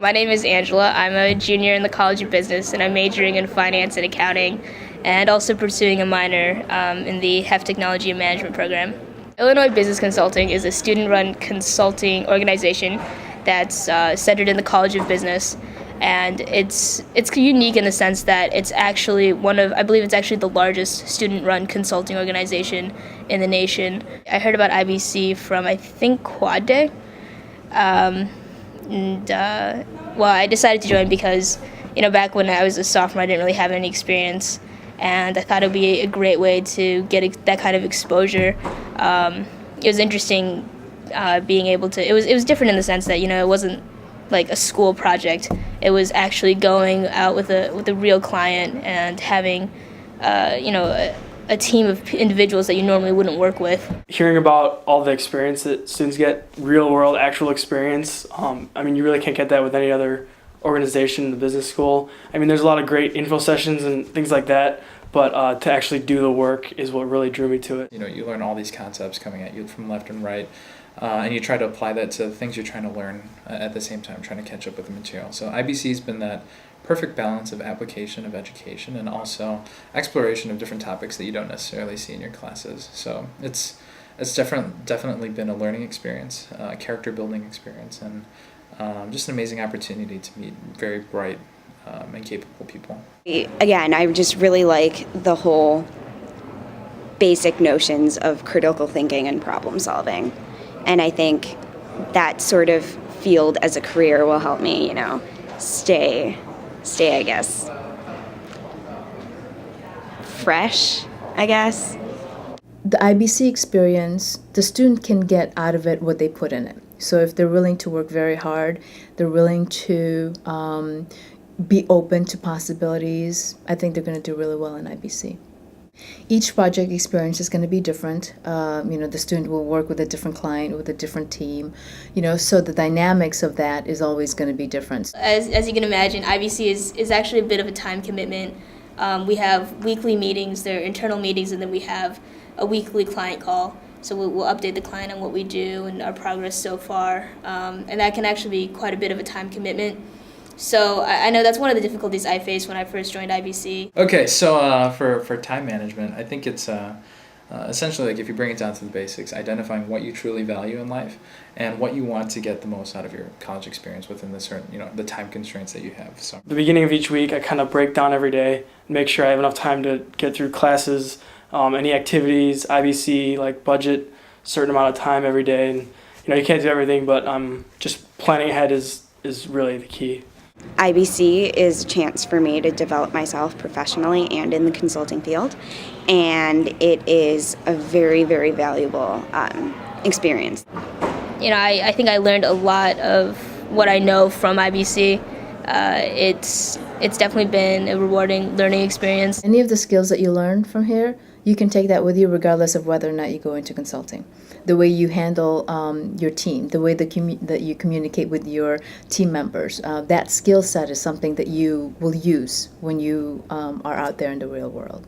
My name is Angela. I'm a junior in the College of Business, and I'm majoring in finance and accounting, and also pursuing a minor in the HEF Technology and Management program. Illinois Business Consulting is a student-run consulting organization that's centered in the College of Business, and it's unique in the sense that it's actually I believe it's actually the largest student-run consulting organization in the nation. I heard about IBC from, I think, Quad Day. I decided to join because, back when I was a sophomore, I didn't really have any experience, and I thought it would be a great way to get that kind of exposure. It was interesting being able to. It was different in the sense that it wasn't like a school project. It was actually going out with a real client and having, a team of individuals that you normally wouldn't work with. Hearing about all the experience that students get, real world, actual experience, you really can't get that with any other organization in the business school. There's a lot of great info sessions and things like that, but to actually do the work is what really drew me to it. You learn all these concepts coming at you from left and right, and you try to apply that to the things you're trying to learn at the same time, trying to catch up with the material. So IBC has been that perfect balance of application of education and also exploration of different topics that you don't necessarily see in your classes. So it's definitely been a learning experience, a character building experience, and just an amazing opportunity to meet very bright and capable people. Again, I just really like the whole basic notions of critical thinking and problem solving. And I think that sort of field as a career will help me, stay, I guess, fresh, I guess. The IBC experience, the student can get out of it what they put in it. So if they're willing to work very hard, they're willing to be open to possibilities, I think they're going to do really well in IBC. Each project experience is going to be different. The student will work with a different client, with a different team, so the dynamics of that is always going to be different. As you can imagine, IBC is actually a bit of a time commitment. We have weekly meetings, they're internal meetings, and then we have a weekly client call. So we'll update the client on what we do and our progress so far, and that can actually be quite a bit of a time commitment. So I know that's one of the difficulties I faced when I first joined IBC. Okay, so for time management, I think it's essentially, like, if you bring it down to the basics, identifying what you truly value in life and what you want to get the most out of your college experience within the certain, the time constraints that you have. So At the beginning of each week, I kind of break down every day, make sure I have enough time to get through classes, any activities, IBC, like budget a certain amount of time every day. And you can't do everything, but just planning ahead is really the key. IBC is a chance for me to develop myself professionally and in the consulting field, and it is a very, very valuable experience. I think I learned a lot of what I know from IBC. It's definitely been a rewarding learning experience. Any of the skills that you learn from here, you can take that with you regardless of whether or not you go into consulting. The way you handle your team, the way that you communicate with your team members, that skill set is something that you will use when you are out there in the real world.